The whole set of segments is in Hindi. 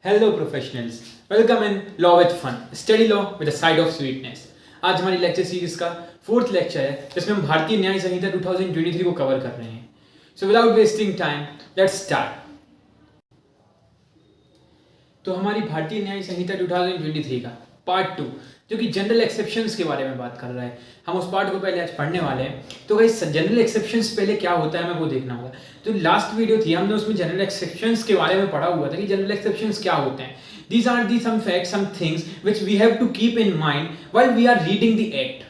Hello professionals, welcome in law with fun, study law with a side of sweetness. आज हमारी लेक्चर सीरीज का फोर्थ लेक्चर है जिसमें हम भारतीय न्याय संहिता 2023 को कवर कर रहे हैं। So without wasting time let's start. तो हमारी भारतीय न्याय संहिता 2023 का पार्ट 2 जो कि जनरल एक्सेप्शंस के बारे में बात कर रहा है, हम उस पार्ट को पहले आज पढ़ने वाले हैं। तो भाई जनरल एक्सेप्शंस पहले क्या होता है हमें वो देखना होगा। जो लास्ट वीडियो थी हमने उसमें जनरल एक्सेप्शंस के बारे में पढ़ा हुआ था कि जनरल एक्सेप्शंस क्या होते हैं। These are the some facts, some things which we have to keep in mind while we are reading the act.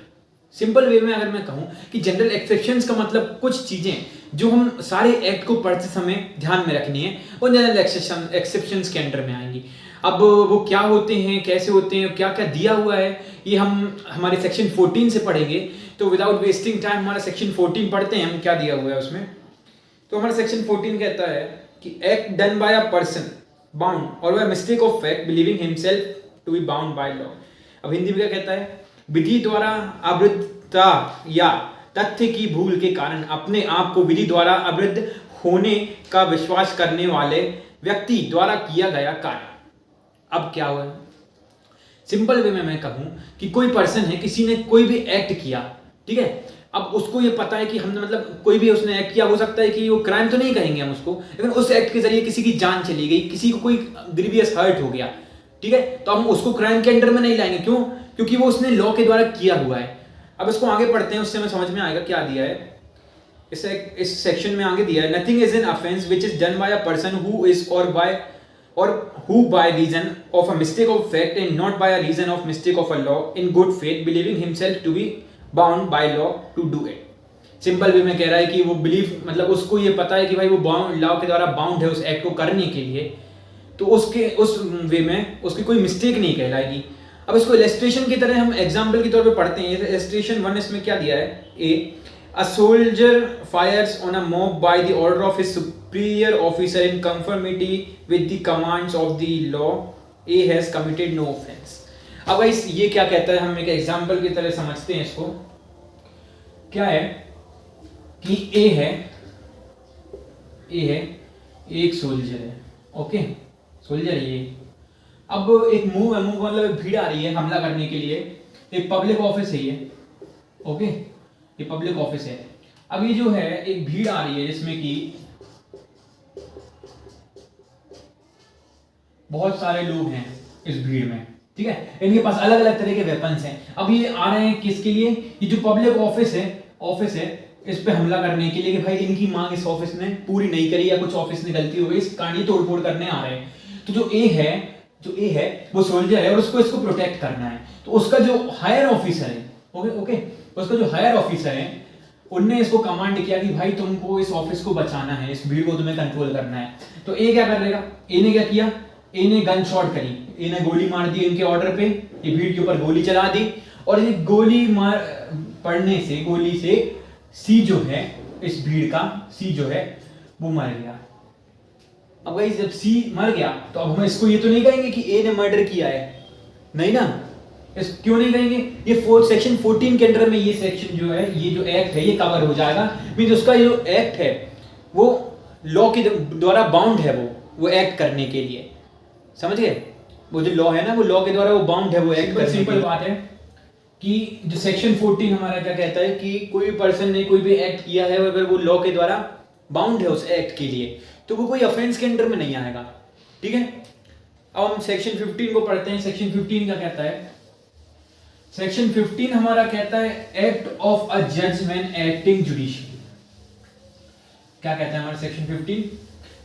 Simple way में अगर मैं कहूं कि जनरल एक्सेप्शंस का मतलब कुछ चीजें जो हम सारे एक्ट को पढ़ते समय ध्यान में रखनी है वो जनरल एक्सेप्शंस के अंडर में आएंगी। अब वो क्या होते हैं, कैसे होते हैं, क्या क्या दिया हुआ है, ये हम हमारे सेक्शन 14 से पढ़ेंगे। तो विदाउट वेस्टिंग टाइम हमारा सेक्शन 14 पढ़ते हैं हम, क्या दिया हुआ है उसमें। तो हमारा सेक्शन 14 कहता है कि act done by a person bound और by mistake of fact believing himself to be bound by law. अब हिंदी में क्या कहता है? विधि द्वारा आवृत्तता या तथ्य की भूल के कारण अपने आप को विधि द्वारा आवृत्त होने का विश्वास करने वाले व्यक्ति द्वारा किया गया कार्य। अब क्या हुआ? सिंपल वे में मैं कहूं कि कोई पर्सन है, किसी ने कोई भी एक्ट किया, ठीक है। अब उसको ये पता है कि हमने मतलब कोई भी उसने एक्ट किया, हो सकता है कि वो क्राइम तो नहीं कहेंगे हम उसको, लेकिन उस एक्ट के जरिए किसी की जान चली गई, किसी को कोई ग्रीवियस हर्ट हो गया, ठीक है, तो हम उसको क्राइम के अंडर में नहीं लाएंगे। क्यों? क्योंकि वो उसने लॉ के द्वारा किया हुआ है। अब इसको आगे पढ़ते हैं, उससे हमें समझ में आएगा क्या दिया है। इस सेक्शन में आगे दिया है, nothing is an offence which is done by a person who is or who by reason of a mistake of fact and not by a reason of mistake of a law in good faith believing himself to be bound by law to do it। Simple way में कह रहा है कि वो बिलीव मतलब उसको ये पता है कि भाई वो लॉ के द्वारा बाउंड है उस एक्ट को करने के लिए, तो उसके उस वे में उसकी कोई मिस्टेक नहीं कहलाएगी। अब इसको इलस्ट्रेशन की तरह हम एग्जाम्पल के तौर पे पढ़ते हैं। इलस्ट्रेशन 1 इसमें क्या दिया है? A soldier fires on a mob by the order of his superior officer in conformity with the commands of the law. A has committed no offense। अब भाई ये क्या कहता है, हम एक एग्जाम्पल की तरह समझते हैं इसको। क्या है कि ए है एक सोल्जर है, ओके, सोल्जर ये। अब एक मूव है, मूव मतलब भीड़ आ रही है हमला करने के लिए, एक पब्लिक ऑफिस है ये, ओके, ये पब्लिक ऑफिस है। अब ये जो है एक भीड़ आ रही है जिसमें कि बहुत सारे लोग हैं इस भीड़ में, ठीक है, इनके पास अलग अलग तरह के वेपन्स हैं। अब ये आ रहे हैं किसके लिए? ये जो पब्लिक ऑफिस है इस पे हमला करने के लिए कि भाई इनकी मांग इस ऑफिस ने पूरी नहीं करी या कुछ ऑफिस ने गलती हो गई, इस कारण तोड़फोड़ करने आ रहे हैं। तो जो ए है वो सोल्जर है और उसको इसको प्रोटेक्ट करना है। तो उसका जो हायर ऑफिसर है, ओके, उसका जो हायर ऑफिसर है उनने इसको कमांड किया कि भाई तुमको इस ऑफिस को बचाना है, इस भीड़ को तुम्हें कंट्रोल करना है। तो ए क्या करेगा? ए ने क्या किया? ए ने गन शॉट करी, ए ने गोली मार दी इनके ऑर्डर पे, ये भीड़ के ऊपर गोली चला दी और ये गोली मार पड़ने से गोली से सी जो है इस भीड़ का सी जो है वो मर गया। अब भाई जब सी मर गया तो अब हम इसको ये तो नहीं कहेंगे कि ए ने मर्डर किया है, नहीं ना, इस क्यों नहीं कहेंगे? ये सेक्शन 14 के अंडर में ये सेक्शन जो है, ये जो एक्ट है ये कवर हो जाएगा। मींस उसका जो एक्ट है वो लॉ के द्वारा बाउंड है, वो एक्ट करने के लिए, समझ गए? वो जो लॉ है ना वो लॉ के द्वारा वो बाउंड है, वो एक्ट करने। सिंपल बात है कि जो सेक्शन 14 हमारा क्या कहता है कि कोई भी पर्सन ने कोई भी एक्ट किया है अगर वो लॉ के द्वारा बाउंड है उस एक्ट के लिए तो वो कोई ऑफेंस के अंडर में नहीं आएगा, ठीक है। अब हम सेक्शन 15 को पढ़ते हैं। सेक्शन 15 क्या कहता है? सेक्शन 15 हमारा कहता है एक्ट ऑफ अ जज व्हेन एक्टिंग जुडिशियली। क्या कहता है हमारा सेक्शन 15?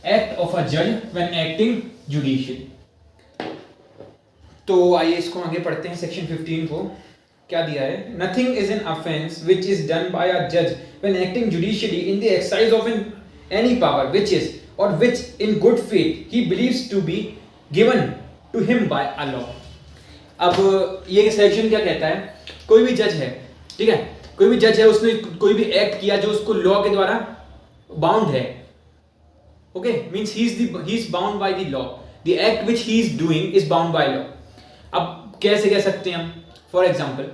एक्ट ऑफ अ जज व्हेन एक्टिंग जुडिशियली। तो आइए इसको आगे पढ़ते हैं। सेक्शन 15 को क्या दिया है? Nothing is an offence which is done by a जज when acting judicially in the exercise of any power which is or which in good faith he believes to be given to him by law लॉ। अब ये सेक्शन क्या कहता है? कोई भी जज है, ठीक है, कोई भी जज है, उसने कोई भी एक्ट किया जो उसको लॉ के द्वारा बाउंड है, okay, means he is bound by the law, the act which he is doing is bound by law. अब कैसे कह सकते हैं हम? फॉर एग्जांपल,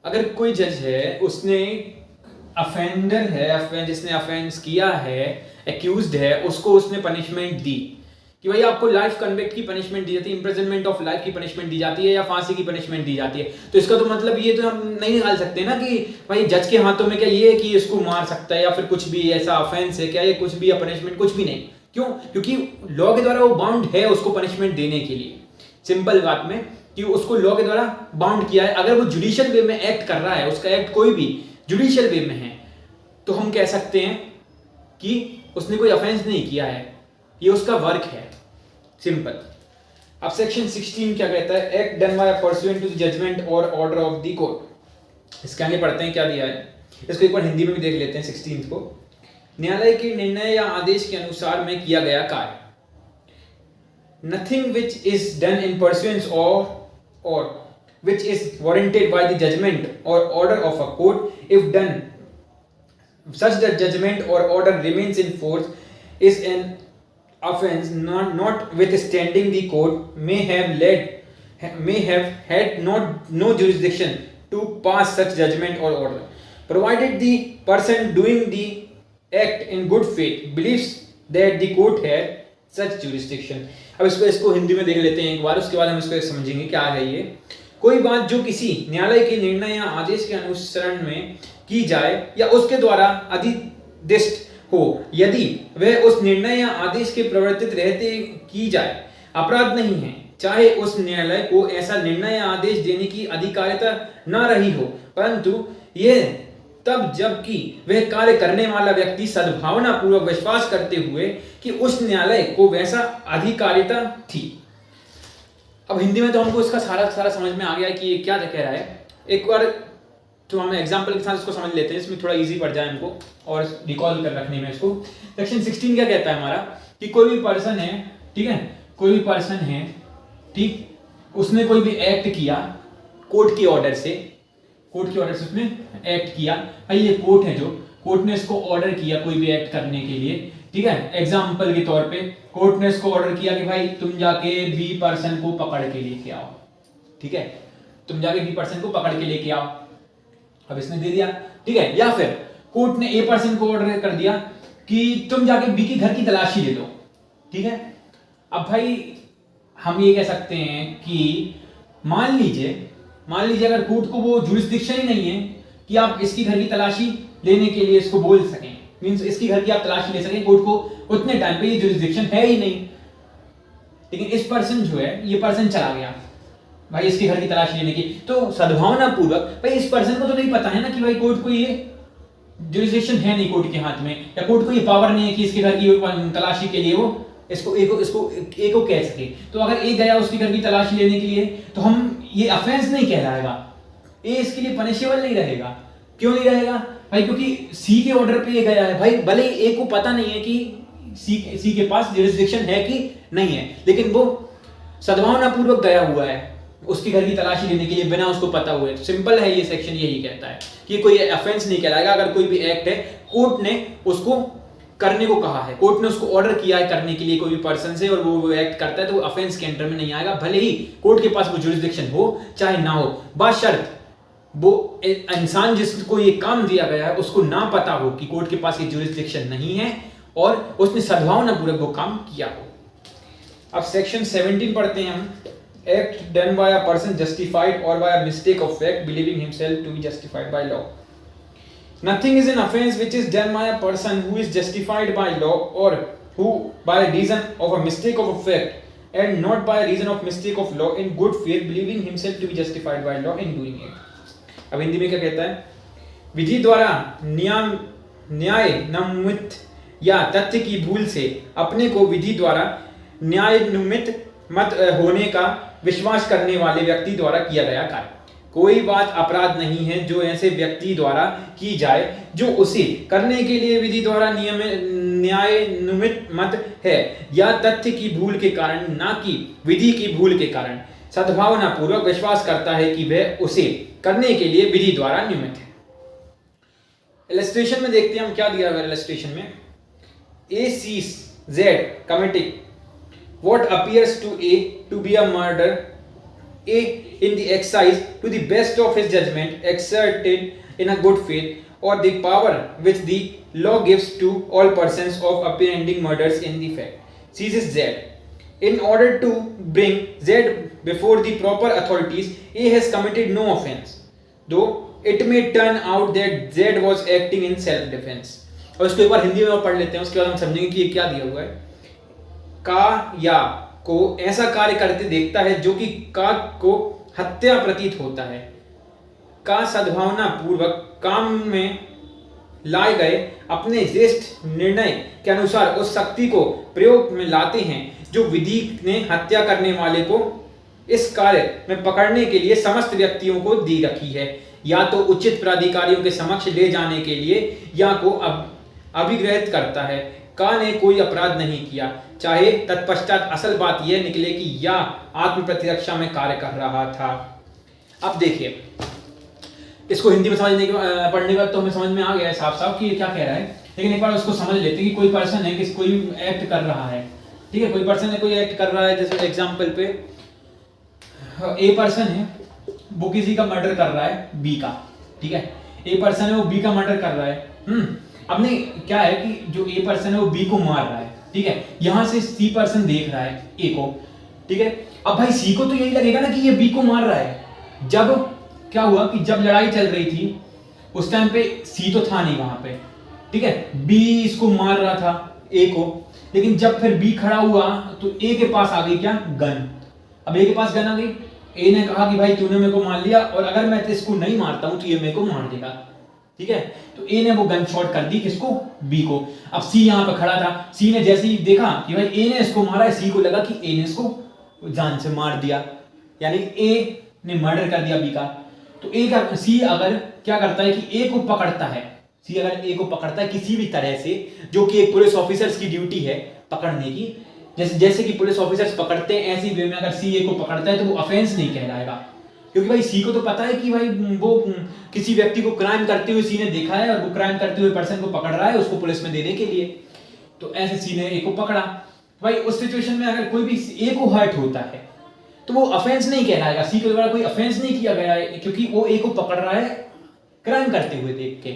अगर कोई जज है, उसने अफेंडर है, जिसने अफेंस किया है, एक्यूज्ड है, उसको उसने पनिशमेंट दी कि भाई आपको लाइफ कन्विक्ट की पनिशमेंट दी जाती है, इम्प्रिजनमेंट ऑफ लाइफ की पनिशमेंट दी जाती है या फांसी की पनिशमेंट दी जाती है, तो इसका तो मतलब ये तो हम नहीं निकाल सकते ना कि भाई जज के हाथों में क्या ये है कि इसको मार सकता है या फिर कुछ भी ऐसा ऑफेंस है क्या, ये कुछ भी या पनिशमेंट कुछ भी नहीं। क्यों? क्योंकि लॉ के द्वारा वो बाउंड है उसको पनिशमेंट देने के लिए। सिंपल बात में कि उसको लॉ के द्वारा बाउंड किया है। अगर वो जुडिशियल वे में एक्ट कर रहा है, उसका एक्ट कोई भी जुडिशियल वे में है, तो हम कह सकते हैं कि उसने कोई ऑफेंस नहीं किया है, ये उसका वर्क है। सिंपल। अब सेक्शन 16 क्या कहता है? Act done by pursuant to the judgement or order of the court. इसके आगे पढ़ते हैं क्या दिया है, इसको एक बार हिंदी में भी देख लेते हैं 16 को। न्यायालय के निर्णय या आदेश के अनुसार में किया गया कार्य। Nothing which is done in pursuance or which is warranted by the judgment or order of a court, if done such that judgment or order remains in force, is an offense notwithstanding the court may have had no jurisdiction to pass such judgment or order, provided the person doing the act in good faith believes that the court had such jurisdiction। अब इसको हिंदी में देख लेते हैं एक बार, उसके बाद हम इसको समझेंगे क्या है ये। कोई बात जो किसी न्यायालय के निर्णय या आदेश के अनुसरण में की जाए या उसके द्वारा अधिदिष्ट हो, यदि वह उस निर्णय या आदेश के प्रवर्तित रहते की जाए, अपराध नहीं है, चाहे उस न्यायालय को ऐसा निर्णय या आदेश देने की अधिकारिता न रही हो, परंतु यह तब जबकि वह कार्य करने वाला व्यक्ति सद्भावना पूर्वक विश्वास करते हुए कि उस न्यायालय को वैसा अधिकारिता थी। अब हिंदी में तो हमको इसका सारा समझ में आ गया कि ये क्या कह रहा है। एक बार तो हम एग्जांपल के साथ इसको समझ लेते हैं, इसमें थोड़ा इजी पड़ जाए हमको और रिकॉल कर रखने में इसको। सेक्शन 16 क्या कहता है हमारा कि कोई भी पर्सन है, ठीक है, कोई भी पर्सन है, ठीक, उसने कोई भी एक्ट किया कोर्ट के ऑर्डर से, उसने एक्ट किया। भाई ये कोर्ट है, जो कोर्ट ने इसको ऑर्डर किया कोई भी एक्ट करने के लिए, ठीक है। एग्जांपल के तौर पे कोर्ट ने इसको ऑर्डर किया कि भाई तुम जाके बी पर्सन को पकड़ के लेके आओ, ठीक है, तुम जाके बी पर्सन को पकड़ के लेके आओ। अब इसने दे दिया, ठीक है। या फिर कोर्ट ने ए पर्सन को ऑर्डर कर दिया कि तुम जाके बी के घर की तलाशी ले लो, ठीक है। अब भाई हम ये कह सकते हैं कि मान लीजिए अगर कोर्ट को वो जुरिस्डिक्शन ही नहीं है कि आप इसकी घर की तलाशी लेने के लिए इसको बोल सकें, मींस इसकी घर की आप तलाशी ले सकें, कोर्ट को उतने टाइम पे ये जुरिस्डिक्शन है ही नहीं। लेकिन इस पर्सन जो है, ये पर्सन चला गया भाई इसके घर की तलाशी लेने की, तो सद्भावना पूर्वक, भाई इस पर्सन को तो नहीं पता है ना कि भाई कोर्ट को ये जुरिस्डिक्शन है नहीं कोर्ट के हाथ में, या कोर्ट को ये पावर नहीं है कि इसके घर की तलाशी के लिए वो इसको ए को कह सके। तो अगर ए गया उसके घर की तलाशी लेने के लिए, तो हम ये ऑफेंस नहीं कहलाएगा, ए इसके लिए पनिशेबल नहीं रहेगा। क्यों नहीं रहेगा भाई? क्योंकि सी के ऑर्डर पे ये गया है भाई, भले ही ए को पता नहीं है कि सी के पास जुरिस्डिक्शन है कि नहीं है, लेकिन वो सद्भावना पूर्वक गया हुआ है उसके घर की तलाशी लेने के लिए बिना उसको पता हुए। तो सिंपल है, ये सेक्शन यही कहता है कि कोई ऑफेंस नहीं कहलाएगा अगर कोई भी एक्ट है कोर्ट ने उसको करने को कहा है, कोर्ट ने उसको ऑर्डर किया है करने के लिए कोई भी पर्सन से, और वो एक्ट करता है, तो वो ऑफेंस के अंडर में नहीं आएगा, भले ही कोर्ट के पास वो जुरिस्डिक्शन हो चाहे ना हो, बशर्त वो इंसान जिसको ये काम दिया गया है उसको ना पता हो कि कोर्ट के पास ये जुरिस्डिक्शन नहीं है और उसने सद्भावना पूर्वक वो काम किया हो। अब सेक्शन 17 पढ़ते हैं हम। Act done by a person justified or by a mistake of fact believing himself to be justified by law. Nothing is an offense which is done by a person who is justified by law or who by reason of a mistake of a fact and not by reason of mistake of law in good faith believing himself to be justified by law in doing it। अब हिंदी में क्या कहता है? विधि द्वारा न्याय नमित या तथ्य की भूल से अपने को विधि द्वारा न्यायान्वित मत होने का विश्वास करने वाले व्यक्ति द्वारा किया गया कार्य। कोई बात अपराध नहीं है जो ऐसे व्यक्ति द्वारा की जाए जो उसे करने के लिए विधि द्वारा न्यायान्वित मत है या तथ्य की भूल के कारण, ना कि विधि की भूल के कारण सद्भावना पूर्वक विश्वास करता है कि वह उसे करने के लिए विधि द्वारा नियमित है। इलस्ट्रेशन में देखते हैं हम क्या दिया हुआ है इलस्ट्रेशन में। A sees Z committing what appears to A to be a murder, A in the exercise to the best of his judgment exerted in a good faith or the power which the law gives to all persons of apprehending murders in the fact, seizes Z In order to bring Z before the proper authorities, A has committed no offense, though it may turn out that Z was acting in self defense. और इसको एक बार हिंदी में और पढ़ लेते हैं, उसके बाद हम समझेंगे कि ये क्या दिया हुआ है। का या को ऐसा कार्य करते देखता है जो कि का को हत्या प्रतीत होता है। का सद्भावना पूर्वक काम में लाए गए अपने श्रेष्ठ निर्णय के अनुसार उस शक्ति को प्रयोग में लाते हैं जो विधि ने हत्या करने वाले को इस कार्य में पकड़ने के लिए समस्त व्यक्तियों को दी रखी है, या तो उचित प्राधिकारियों के समक्ष ले जाने के लिए या को अभिग्रहित करता है। का ने कोई अपराध नहीं किया, चाहे तत्पश्चात असल बात यह निकले कि या आत्म प्रतिरक्षा में कार्य कर रहा था। अब देखिए, इसको हिंदी में समझने के पढ़ने के बाद तो हमें समझ में आ गया है साफ साफ कि ये क्या कह रहा है, लेकिन एक बार उसको समझ लेते हैं कि कोई पर्सन है, कि कोई एक्ट कर रहा है, ठीक है, कोई पर्सन है, कोई एक्ट कर रहा है। जैसे एग्जांपल पे ए पर्सन है, वो किसी का मर्डर कर रहा है बी का, ठीक है, ए पर्सन है वो बी का मर्डर कर रहा है। अब नहीं क्या है कि जो ए पर्सन है वो बी को मार रहा है, ठीक है, यहां से सी पर्सन देख रहा है ए को, ठीक है। अब भाई सी को तो यही लगेगा ना कि ये बी को मार रहा है। जब क्या हुआ कि जब लड़ाई चल रही थी उस टाइम पे सी तो था नहीं वहां पे, ठीक है, बी इसको मार रहा था ए को, लेकिन जब फिर बी खड़ा हुआ तो ए के पास आ गई क्या, गन। अब ए के पास गन आ गई, ए ने कहा कि भाई तूने मेरे को मार लिया और अगर मैं इसको नहीं मारता हूं तो ये मेरे को मार देगा, ठीक है। तो ए ने वो गन शॉट कर दी किसको, बी को। अब सी यहां पे खड़ा था, सी ने जैसे ही देखा कि भाई ए ने इसको मारा है, सी को लगा कि ए ने इसको जान से मार दिया, यानी ए ने मर्डर कर दिया बी का। तो ए का सी अगर क्या करता है कि ए को पकड़ता है, सी अगर ए को पकड़ता है किसी भी तरह से, जो कि एक पुलिस ऑफिसर्स की ड्यूटी है पकड़ने की, जैसे कि पुलिस ऑफिसर्स पकड़ते हैं ऐसी वे में अगर सी ए को पकड़ता है तो वो ऑफेंस नहीं कहलाएगा, क्योंकि भाई सी को तो पता है कि भाई वो किसी व्यक्ति को क्राइम करते हुए सी ने देखा है और वो क्राइम करते हुए पर्सन को पकड़ रहा है उसको पुलिस में देने के लिए। तो ऐसे सी ने ए को पकड़ा, भाई उस सिचुएशन में अगर कोई भी ए को हर्ट होता है तो वो ऑफेंस नहीं कहलाएगा, सी के द्वारा कोई ऑफेंस नहीं किया गया है, क्योंकि वो ए को पकड़ रहा है क्राइम करते हुए देख के।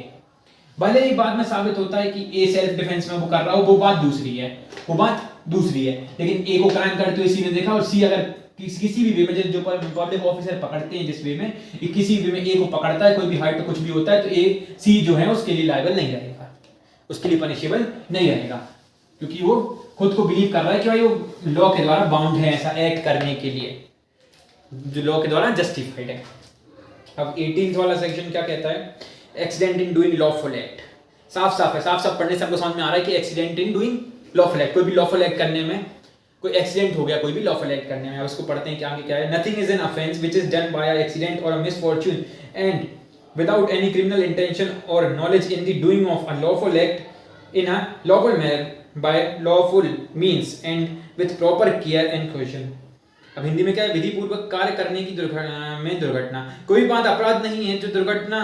भले ही बाद में साबित होता है कि ए सेल्फ डिफेंस में वो कर रहा हो, वो बात दूसरी है, वो बात दूसरी है, लेकिन ए को क्राइम करते हुए सी ने देखा और सी अगर किसी भी वे में जो पब्लिक ऑफिसर पकड़ते हैं जिस वे में, किसी वे में ए को पकड़ता है, कोई भी हर्ट कुछ भी होता है तो ए सी जो है उसके लिए लायबल नहीं रहेगा, उसके लिए पनिशेबल नहीं रहेगा, क्योंकि वो खुद को बिलीव कर रहा है कि भाई वो लॉ के द्वारा बाउंड है ऐसा एक्ट करने के लिए, जो लॉ के द्वारा जस्टिफाइड है। अब 18th वाला सेक्शन क्या कहता है, accident in doing lawful act. साफ साफ है, साफ साफ पढ़ने से हमको समझ में आ रहा है कि accident in doing lawful act, कोई भी लॉफुल एक्ट करने में, कोई एक्सीडेंट हो गया कोई भी लॉफुल एक्ट करने में। अब उसको पढ़ते हैं क्या है। Nothing is an offence which is done by a accident or a misfortune and without any criminal intention or knowledge in the doing of a lawful act in a lawful manner by lawful means and with proper care and caution। अब हिंदी में क्या है, विधि पूर्वक कार्य करने की दुर्घटना, कोई बात अपराध नहीं है जो दुर्घटना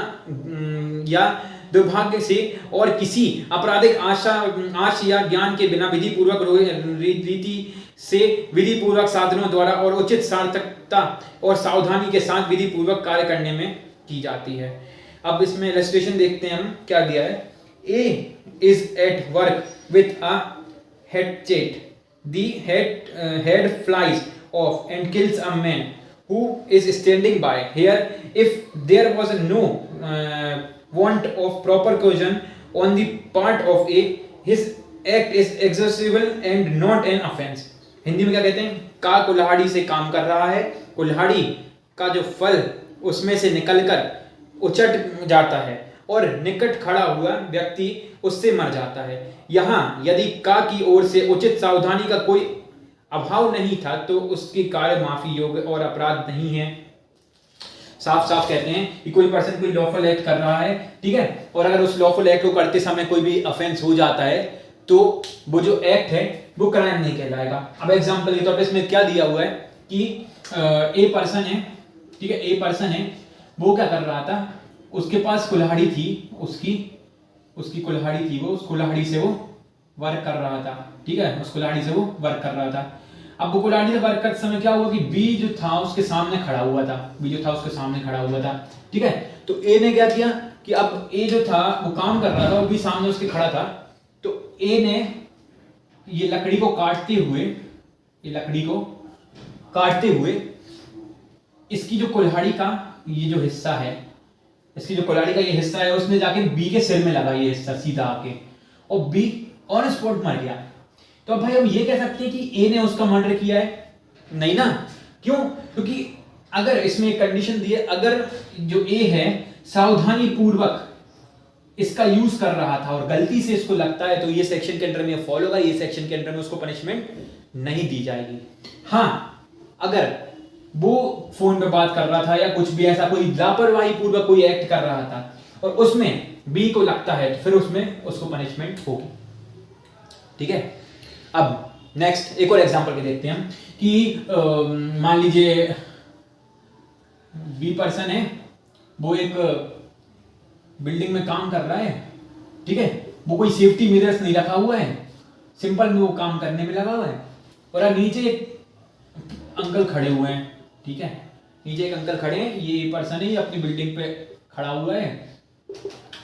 या दुर्भाग्य से और किसी आपराधिक आश या ज्ञान के बिना विधि पूर्वक रीति से विधि पूर्वक साधनों द्वारा और उचित सार्थकता और सावधानी के साथ विधि पूर्वक कार्य करने में की जाती है। अब इसमें इलस्ट्रेशन देखते हैं हम क्या दिया है। A is at work with a hatchet, the head flies off and kills a man who is standing by. Here, if there was no want of proper caution on the part of A, his act is excusable and not an offense। Hindi में क्या कहते हैं, का कुल्हाड़ी से काम कर रहा है, कुल्हाड़ी का जो फल उसमें से निकलकर उचट जाता है और निकट खड़ा हुआ व्यक्ति उससे मर जाता है। यहाँ यदि का की ओर से उचित सावधानी का कोई अभाव नहीं था तो उसकी कार्य माफी योग्य और अपराध नहीं है। साफ साफ कहते हैं कि कोई पर्सन कोई लॉफुल एक्ट कर रहा है, ठीक है, और अगर उस लॉफुल एक्ट को करते समय कोई भी ऑफेंस हो जाता है तो वो जो एक्ट है वो क्राइम नहीं कहलाएगा। अब एग्जांपल के तौर पे इसमें क्या दिया हुआ है कि ए पर्सन है, ठीक है, ए पर्सन है, वो क्या कर रहा था, उसके पास कुल्हाड़ी थी, उसकी कुल्हाड़ी थी, वो उस कुल्हाड़ी से वो वर्क कर रहा था, ठीक है, उस कुल्हाड़ी से वो वर्क कर रहा था। अब वो कुल्हाड़ी से वर्क करते समय क्या हुआ कि बी जो था उसके सामने खड़ा हुआ था, बी जो था उसके सामने खड़ा हुआ था, ठीक है। तो ए ने क्या किया कि अब ए जो था वो काम कर रहा था और बी सामने उसके खड़ा था, तो ए ने ये लकड़ी को काटते हुए ये लकड़ी को काटते हुए इसकी जो कुल्हाड़ी का ये जो हिस्सा है, इसकी जो कुल्हाड़ी का ये हिस्सा है, उसने जाके बी के सिर में लगा ये हिस्सा सीधा आके, और बी ऑन स्पॉट मर गया। तो अब भाई हम ये कह सकते हैं कि ए ने उसका मर्डर किया है? नहीं ना। क्यों? क्योंकि अगर इसमें एक कंडीशन दी है, अगर जो ए है सावधानी पूर्वक इसका यूज कर रहा था और गलती से इसको लगता है, तो ये सेक्शन के अंडर में फॉलो होगा, ये सेक्शन के अंडर में उसको पनिशमेंट नहीं दी जाएगी। हाँ, अगर वो फोन पे बात कर रहा था या कुछ भी ऐसा कोई लापरवाही पूर्वक कोई एक्ट कर रहा था और उसमें बी को लगता है, तो फिर उसमें उसको पनिशमेंट होगी। ठीक है। अब नेक्स्ट एक और एग्जांपल के देखते हैं हम कि मान लीजिए बी पर्सन है, वो एक बिल्डिंग में काम कर रहा है। ठीक है। वो कोई सेफ्टी मेजर्स नहीं रखा हुआ है, सिंपल में वो काम करने में लगा हुआ है, और अब नीचे एक अंकल खड़े हुए हैं। ठीक है। नीचे एक अंकल खड़े हैं, ये पर्सन है, ये अपनी बिल्डिंग पे खड़ा हुआ है,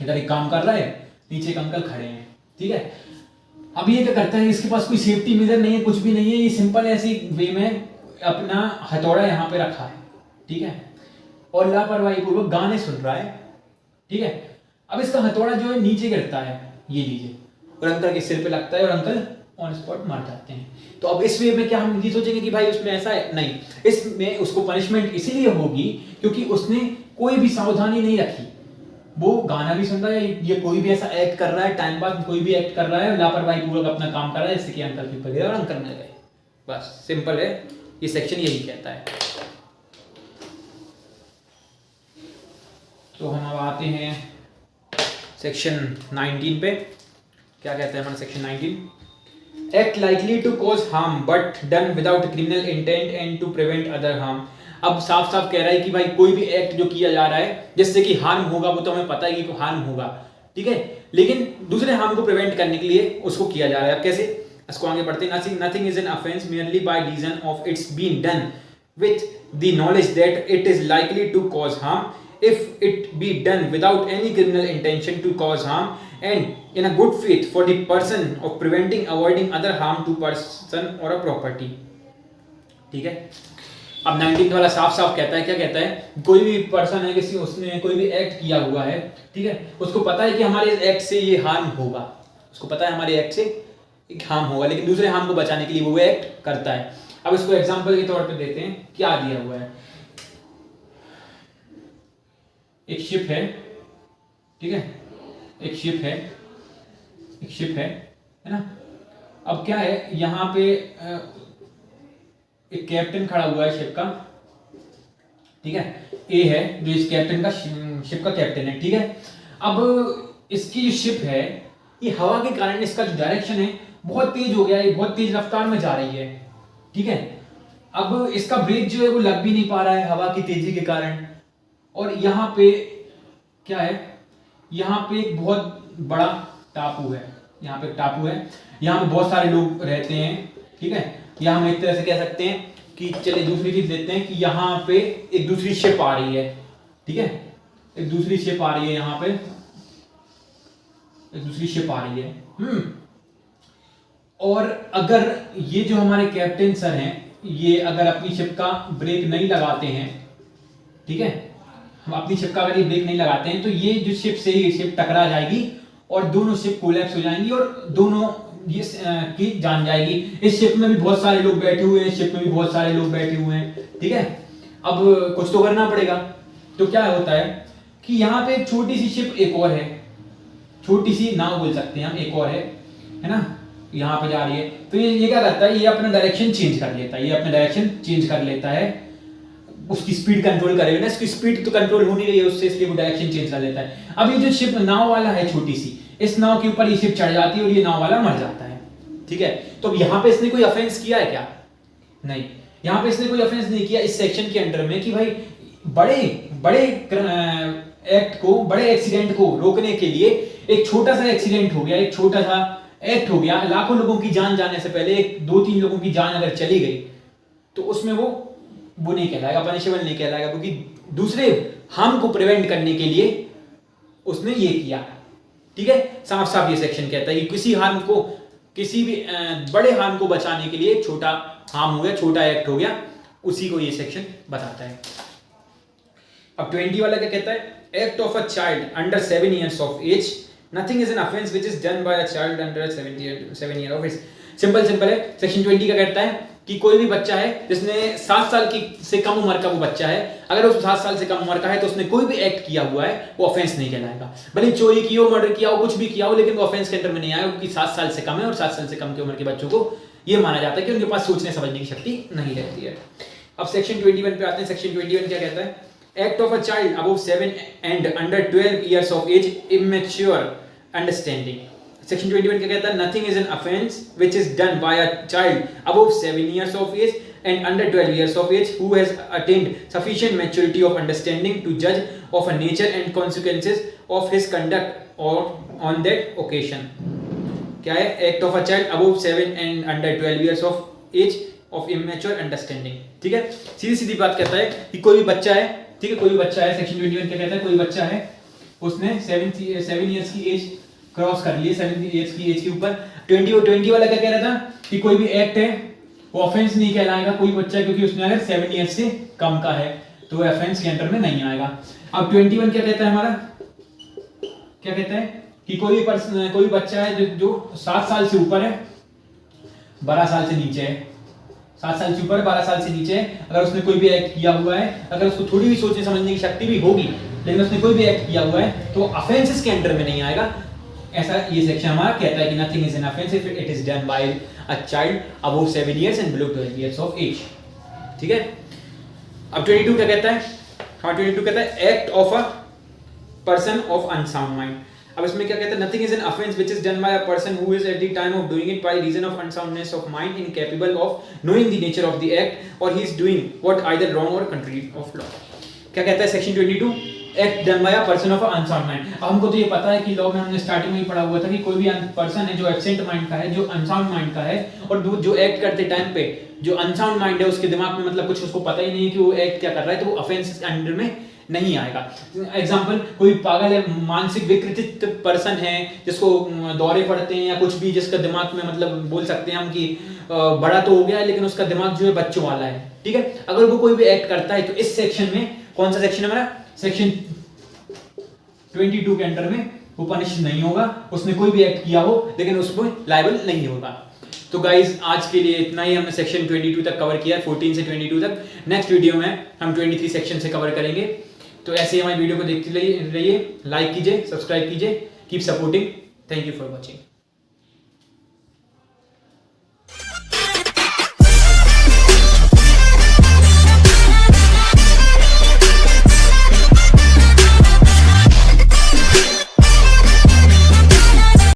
इधर एक काम कर रहा है, नीचे एक अंकल खड़े हैं। ठीक है। अब ये क्या करता है, इसके पास कोई सेफ्टी मेजर नहीं है, कुछ भी नहीं है, ये सिंपल ऐसी वे में अपना हथौड़ा यहाँ पे रखा है। ठीक है। और लापरवाही पूर्वक गाने सुन रहा है। ठीक है। अब इसका हथौड़ा जो है नीचे गिरता है, ये लीजिए, और अंकल के सिर पे लगता है और अंकल ऑन स्पॉट मर जाते हैं। तो अब इस वे में क्या हम ये सोचेंगे कि भाई उसमें ऐसा है? नहीं, इसमें उसको पनिशमेंट इसीलिए होगी क्योंकि उसने कोई भी सावधानी नहीं रखी। वो गाना भी सुन रहा है, ये कोई भी ऐसा एक्ट कर रहा है, टाइम पास कोई भी एक्ट कर रहा है, लापरवाही पूर्वक अपना काम कर रहा है, जिससे कि अंकल के ऊपर गिरा और अंकल मर गए। बस सिंपल है, ये सेक्शन यही कहता है। तो हम अब आते हैं सेक्शन 19 पे। क्या कहता है हमारा section 19? Act likely to cause harm but done without criminal intent and to prevent other harm. अब साफ साफ कह रहा है कि भाई कोई भी एक्ट जो किया जा रहा है जिससे कि हार्म होगा, वो तो हमें पता है कि हार्म होगा। ठीक है। लेकिन दूसरे हार्म को प्रिवेंट करने के लिए उसको किया जा रहा है। अब कैसे? इसको आगे बढ़ते हैं। Nothing is an offence merely by reason of its being done with the knowledge that it is likely to cause harm if it be done without any criminal intention to cause harm and in a good faith for the person of preventing avoiding other harm to person or a property। ठीक है। अब 19 वाला साफ साफ कहता है, क्या कहता है? कोई भी पर्सन है, किसी उसने कोई भी एक्ट किया हुआ है, ठीक है, उसको पता है कि हमारे इस एक्ट से ये हार्म होगा, उसको पता है हमारे एक्ट से एक हार्म होगा, लेकिन दूसरे हार्म को बचाने के लिए वो एक्ट करता है। अब इसको एग्जांपल के तौर पे देते हैं। क्या दिया हुआ है? एक शिप है। ठीक है। एक शिप है ना। अब क्या है, यहाँ पे एक कैप्टन खड़ा हुआ है शिप का। ठीक है। ए है जो इस कैप्टन का शिप का कैप्टन है। ठीक है। अब इसकी जो शिप है, ये हवा के कारण इसका जो डायरेक्शन है बहुत तेज हो गया है, बहुत तेज रफ्तार में जा रही है। ठीक है। अब इसका ब्रेक जो है वो लग भी नहीं पा रहा है हवा की तेजी के कारण। और यहाँ पे क्या है, यहाँ पे एक बहुत बड़ा टापू है, यहाँ पे टापू है, यहाँ पे बहुत सारे लोग रहते हैं। ठीक है। यहाँ हम एक तरह से कह सकते हैं कि चलिए दूसरी चीज लेते हैं कि यहाँ पे एक दूसरी शिप आ रही है। ठीक है। एक दूसरी शिप आ रही है, यहाँ पे एक दूसरी शिप आ रही है। और अगर ये जो हमारे कैप्टन सर हैं, ये अगर अपनी शिप का ब्रेक नहीं लगाते हैं, ठीक है, हम अपनी शिप का अगर ये ब्रेक नहीं लगाते हैं, तो ये जो शिप से ये शिप टकरा जाएगी और दोनों शिप कोलैप्स हो जाएंगी और दोनों ये की जान जाएगी। इस शिप में भी बहुत सारे लोग बैठे हुए हैं, इस शिप में भी बहुत सारे लोग बैठे हुए हैं। ठीक है। अब कुछ तो करना पड़ेगा। तो क्या होता है कि यहाँ पे एक छोटी सी शिप एक और है, छोटी सी नाव बोल सकते हैं हम, एक और है ना, यहाँ पे जा रही है। तो ये क्या करता है, ये अपना डायरेक्शन चेंज कर लेता है, ये अपना डायरेक्शन चेंज कर लेता है, उसकी स्पीड कंट्रोल करेगा ना, इसकी स्पीड तो कंट्रोल हो नहीं रही है उससे, इसलिए वो डायरेक्शन चेंज कर लेता है। अब ये जो शिप नाव वाला है छोटी सी, इस नाव के ऊपर ये शिप चढ़ जाती है और ये नाव वाला मर जाता है। ठीक है। तो अब यहाँ पे इसने कोई ऑफेंस किया है क्या? नहीं, यहाँ पे इसने कोई ऑफेंस नहीं किया इस सेक्शन के अंडर में कि भाई बड़े बड़े एक्ट को, बड़े एक्सीडेंट को रोकने के लिए एक छोटा सा एक्सीडेंट हो गया, एक छोटा सा एक्ट हो गया, लाखों लोगों की जान जाने से पहले एक 2-3 लोगों की जान अगर चली गई तो उसमें वो नहीं कहलाएगा, पनिशेबल नहीं कहलाएगा, क्योंकि दूसरे हार्म को प्रिवेंट करने के लिए उसने ये किया। ठीक है। साफ साफ ये सेक्शन कहता है कि किसी हार्म को किसी भी बड़े हार्म को बचाने के लिए एक छोटा हार्म हो गया, छोटा एक्ट हो गया, उसी को ये सेक्शन बताता है। अब 20 वाला क्या कहता है? Act of a child under 7 years of age, nothing is an offense which is done by a child under 7 years of age। Simple है। सेक्शन 20 का कहता है कि कोई भी बच्चा है जिसने 7 साल की से कम उम्र का वो बच्चा है, अगर वो 7 साल से कम उम्र का है तो उसने कोई भी एक्ट किया हुआ है वो ऑफेंस नहीं कहलाएगा। भले चोरी की हो, मर्डर किया हो, कुछ भी किया हो, लेकिन वो ऑफेंस के अंदर में नहीं आएगा, क्योंकि 7 साल से कम है और 7 साल से कम की उम्र के बच्चों को ये माना जाता है कि उनके पास सोचने समझने की शक्ति नहीं रहती है। अब सेक्शन 21 पे आते हैं। सेक्शन 21 क्या कहता है? Act of a child above 7 and under 12 years of age immature understanding। Section 21 क्या कहता है? Nothing is an offence which is done by a child above 7 years of age and under 12 years of age who has attained sufficient maturity of understanding to judge of a nature and consequences of his conduct or on that occasion। क्या है? Act of a child above 7 and under 12 years of age of immature understanding। ठीक है, सीधी बात कहता है कि कोई भी बच्चा है, ठीक है, कोई भी बच्चा है, सेक्शन 21 क्या कहता है? कोई बच्चा है, उसने 7 years की एज क्रॉस कर ली, 7 years की एज के ऊपर। 20 वाला क्या कह रहा था कि कोई भी एक्ट है वो ऑफेंस नहीं कहलाएगा कोई बच्चा, क्योंकि उसने अगर 7 years से कम का है तो वो ऑफेंस के अंडर में नहीं आएगा। अब 21 क्या कहता है हमारा? क्या कहता है कि कोई बच्चा है जो 7 साल से ऊपर है, 12 साल से नीचे है, 7 साल से ऊपर 12 साल से नीचे है, अगर उसने कोई भी एक्ट किया हुआ है, अगर उसको थोड़ी भी सोचने समझने की शक्ति भी होगी, लेकिन उसने कोई भी एक्ट किया हुआ है तो ऑफेंसेस के अंडर में नहीं आएगा। ऐसा ये सेक्शन हमारा कहता है कि nothing is an offence if it is done by a child above 7 years and below 12 years of age। ठीक है, अब 22 क्या कहता है? हाँ, 22 कहता है act of a person of unsound mind. अब इसमें क्या कहता है? Nothing is an offence which is done by a person who is at the time of doing it by reason of unsoundness of mind incapable of knowing the nature of the act or he is doing what either wrong or contrary of law. क्या कहता है section 22? Act done by a person of unsound mind. अब हमको तो ये पता है कि लॉ में हमने स्टार्टिंग में ही पढ़ा हुआ था कि कोई भी पर्सन है जो एब्सेंट माइंड का है, जो अनसाउंड माइंड का है, और जो एक्ट करते टाइम पे जो अनसाउंड माइंड है उसके दिमाग में मतलब कुछ उसको पता ही नहीं है कि वो एक्ट क्या कर रहा है, तो वो ऑफेंस के अंडर में नहीं आएगा। एग्जाम्पल, कोई पागल है, मानसिक विकृत पर्सन है, जिसको दौरे पड़ते हैं या कुछ भी, जिसका दिमाग में मतलब बोल सकते हैं हम कि बड़ा तो हो गया है लेकिन उसका दिमाग जो है बच्चों वाला है। ठीक है, अगर वो कोई भी एक्ट करता है तो इस सेक्शन में, कौन सा सेक्शन है हमारा? सेक्शन 22 के अंडर में वो पनिश नहीं होगा, उसने कोई भी एक्ट किया हो लेकिन उसमें लायबल नहीं होगा। तो गाइज आज के लिए इतना ही, हमने सेक्शन 22 तक कवर किया है, 14 से 22 तक। नेक्स्ट वीडियो में हम 23 सेक्शन से कवर करेंगे। तो ऐसे ही हमारी वीडियो को देखते रहिए, लाइक कीजिए, सब्सक्राइब कीजिए, keep supporting. Thank you for watching.